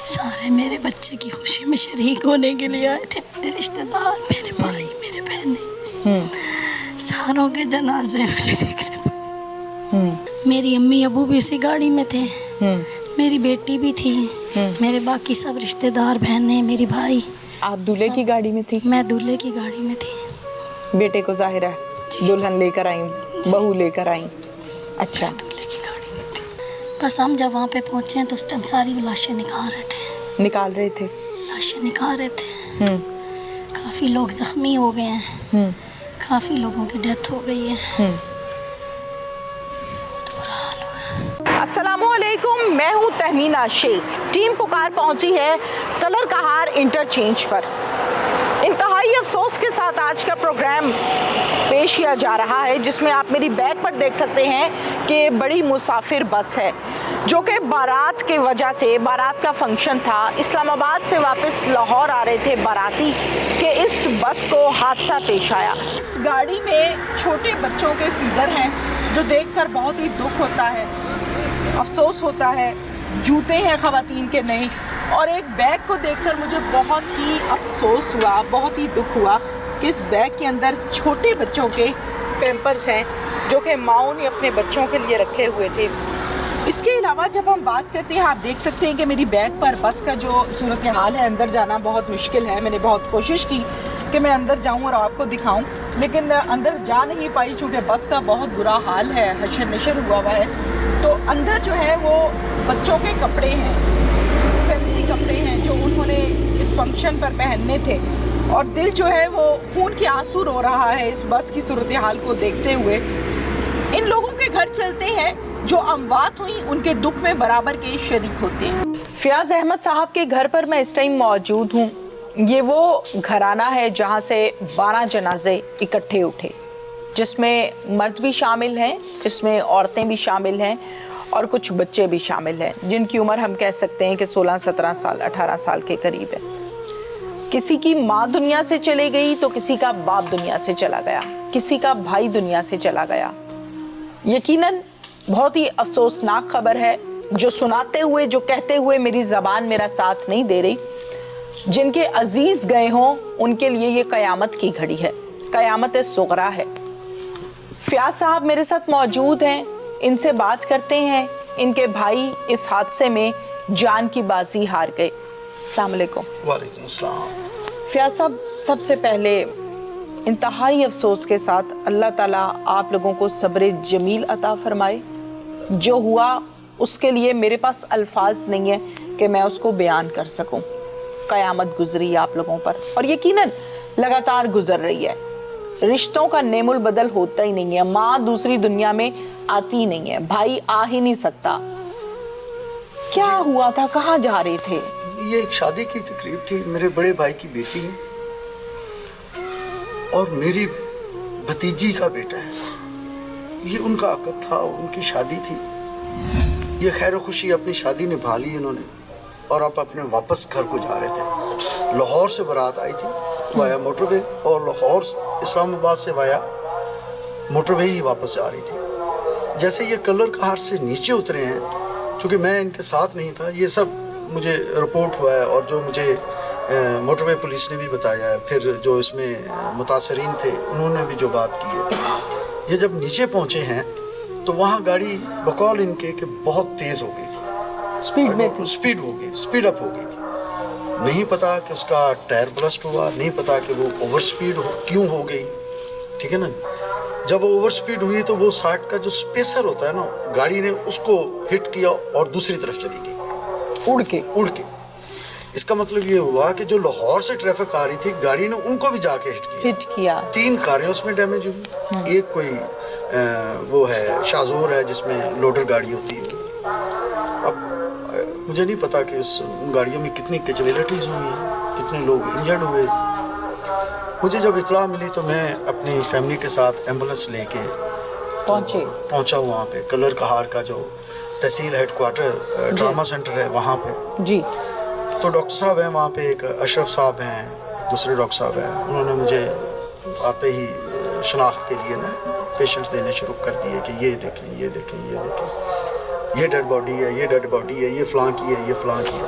سارے میرے بچے کی خوشی میں شریک ہونے کے لیے آئے تھے، میرے رشتہ دار، میرے بھائی، میرے بہنیں، ساروں کے جنازے مجھے دیکھ رہے تھے۔ میری امی ابو بھی اسی گاڑی میں تھے، میری بیٹی بھی تھی، میرے باقی سب رشتہ دار، بہنیں، میری بھائی۔ آپ دولہے کی گاڑی میں تھی؟ میں دولہے کی گاڑی میں تھی۔ بیٹے کو ظاہر ہے دلہن لے کر آئیں، بہو لے کر آئیں۔ اچھا، دولہے کی گاڑی میں تھی۔ بس ہم جب وہاں پہ پہنچے ہیں تو اس ٹائم ساری لاشیں نکال رہے تھے، لاشیں نکال رہے تھے۔ کافی لوگ زخمی ہو گئے ہیں، کافی لوگوں کی ڈیتھ ہو گئی ہے۔ السلام علیکم، میں ہوں تہمینہ شیخ۔ ٹیم پکار پہنچی ہے کلر کہار انٹرچینج پر۔ انتہائی افسوس کے ساتھ آج کا پروگرام پیش کیا جا رہا ہے، جس میں آپ میری بیک پر دیکھ سکتے ہیں کہ بڑی مسافر بس ہے، جو کہ بارات کے وجہ سے، بارات کا فنکشن تھا، اسلام آباد سے واپس لاہور آ رہے تھے باراتی، کہ اس بس کو حادثہ پیش آیا۔ اس گاڑی میں چھوٹے بچوں کے فیڈر ہیں، جو دیکھ کر بہت ہی دکھ ہوتا ہے، افسوس ہوتا ہے۔ جوتے ہیں خواتین کے نہیں، اور ایک بیگ کو دیکھ کر مجھے بہت ہی افسوس ہوا، بہت ہی دکھ ہوا کہ اس بیگ کے اندر چھوٹے بچوں کے پیمپرز ہیں، جو کہ ماؤں نے اپنے بچوں کے لیے رکھے ہوئے تھے۔ اس کے علاوہ جب ہم بات کرتے ہیں، آپ دیکھ سکتے ہیں کہ میری بیگ پر بس کا جو صورتحال ہے، اندر جانا بہت مشکل ہے۔ میں نے بہت کوشش کی کہ میں اندر جاؤں اور آپ کو دکھاؤں، لیکن اندر جا نہیں پائی، چونکہ بس کا بہت برا حال ہے، حشر نشر ہوا ہوا ہے۔ تو اندر جو ہے وہ بچوں کے کپڑے ہیں، فینسی کپڑے ہیں، جو انہوں نے اس فنکشن پر پہننے تھے، اور دل جو ہے وہ خون کے آنسو رو رہا ہے اس بس کی صورتحال کو دیکھتے ہوئے۔ ان لوگوں کے گھر چلتے ہیں جو اموات ہوئیں، ان کے دکھ میں برابر کے شریک ہوتے ہیں۔ فیاض احمد صاحب کے گھر پر میں اس ٹائم موجود ہوں۔ یہ وہ گھرانہ ہے جہاں سے 12 جنازے اکٹھے اٹھے، جس میں مرد بھی شامل ہیں، جس میں عورتیں بھی شامل ہیں، اور کچھ بچے بھی شامل ہیں، جن کی عمر ہم کہہ سکتے ہیں کہ 16 17 سال 18 سال کے قریب ہے۔ کسی کی ماں دنیا سے چلے گئی تو کسی کا باپ دنیا سے چلا گیا، کسی کا بھائی دنیا سے چلا گیا۔ یقیناً بہت ہی افسوسناک خبر ہے، جو سناتے ہوئے، جو کہتے ہوئے میری زبان میرا ساتھ نہیں دے رہی۔ جن کے عزیز گئے ہوں ان کے لیے یہ قیامت کی گھڑی ہے، قیامت صغریٰ ہے۔ فیاض صاحب میرے ساتھ موجود ہیں، ان سے بات کرتے ہیں۔ ان کے بھائی اس حادثے میں جان کی بازی ہار گئے۔ السلام علیکم۔ وعلیکم السلام۔ فیاض صاحب، سب سے پہلے انتہائی افسوس کے ساتھ اللہ تعالیٰ آپ لوگوں کو صبر جمیل عطا فرمائے۔ جو ہوا اس کے لیے میرے پاس الفاظ نہیں ہے کہ میں اس کو بیان کر سکوں۔ قیامت گزری آپ لوگوں پر، اور یقیناً لگاتار گزر رہی ہے۔ رشتوں کا نیم البدل ہوتا ہی نہیں ہے، ماں دوسری دنیا میں آتی نہیں ہے، بھائی آ ہی نہیں سکتا۔ کیا ہوا تھا، کہاں جا رہے تھے؟ یہ ایک شادی کی تقریب تھی، میرے بڑے بھائی کی بیٹی ہے اور میری بھتیجی کا بیٹا ہے۔ یہ ان کا عقد تھا، ان کی شادی تھی۔ یہ خیر و خوشی اپنی شادی نبھا لی انہوں نے، اور اب اپنے واپس گھر کو جا رہے تھے۔ لاہور سے بارات آئی تھی وایا موٹر وے، اور لاہور اسلام آباد سے وایا موٹر وے ہی واپس جا رہی تھی۔ جیسے یہ کلر کہار سے نیچے اترے ہیں، چونکہ میں ان کے ساتھ نہیں تھا، یہ سب مجھے رپورٹ ہوا ہے، اور جو مجھے موٹر وے پولیس نے بھی بتایا ہے، پھر جو اس میں متاثرین تھے انہوں نے بھی جو بات کی ہے۔ یہ جب نیچے پہنچے ہیں تو وہاں گاڑی بقول ان کے کہ بہت تیز ہو گئی تھی، سپیڈ میں تھی، سپیڈ ہو گئی، سپیڈ اپ ہو گئی تھی۔ نہیں پتا کہ اس کا ٹائر بلسٹ ہوا، نہیں پتا کہ وہ اوور سپیڈ کیوں ہو گئی، ٹھیک ہے نا۔ جب وہ اوور سپیڈ ہوئی تو وہ سائڈ کا جو سپیسر ہوتا ہے نا، گاڑی نے اس کو ہٹ کیا اور دوسری طرف چلی گئی اڑ کے۔ اس کا مطلب یہ ہوا کہ جو لاہور سے ٹریفک آ رہی تھی، گاڑی نے ان کو بھی جا کے ہٹ کیا۔ 3 کاریں اس میں ڈیمیج ہوئی، ایک کوئی وہ ہے شازور ہے جس میں لوڈر گاڑی ہوتی ہے۔ اب مجھے نہیں پتا کہ اس گاڑیوں میں کتنی کیجویلٹیز ہوئی ہیں، کتنے لوگ انجرڈ ہوئے۔ مجھے جب اطلاع ملی تو میں اپنی فیملی کے ساتھ ایمبولینس لے کے پہنچا وہاں پہ، کلر کہار کا جو تحصیل ہیڈ کوارٹر ڈراما سینٹر ہے وہاں پہ جی۔ تو ڈاکٹر صاحب ہیں وہاں پہ، ایک اشرف صاحب ہیں، دوسرے ڈاکٹر صاحب ہیں، انہوں نے مجھے آتے ہی شناخت کے لیے نا پیشنٹس دینے شروع کر دیے کہ یہ دیکھیں، یہ دیکھیں، یہ دیکھیں، یہ ڈیڈ باڈی ہے، یہ ڈیڈ باڈی ہے، یہ فلاں کی ہے، یہ فلاں کی ہے۔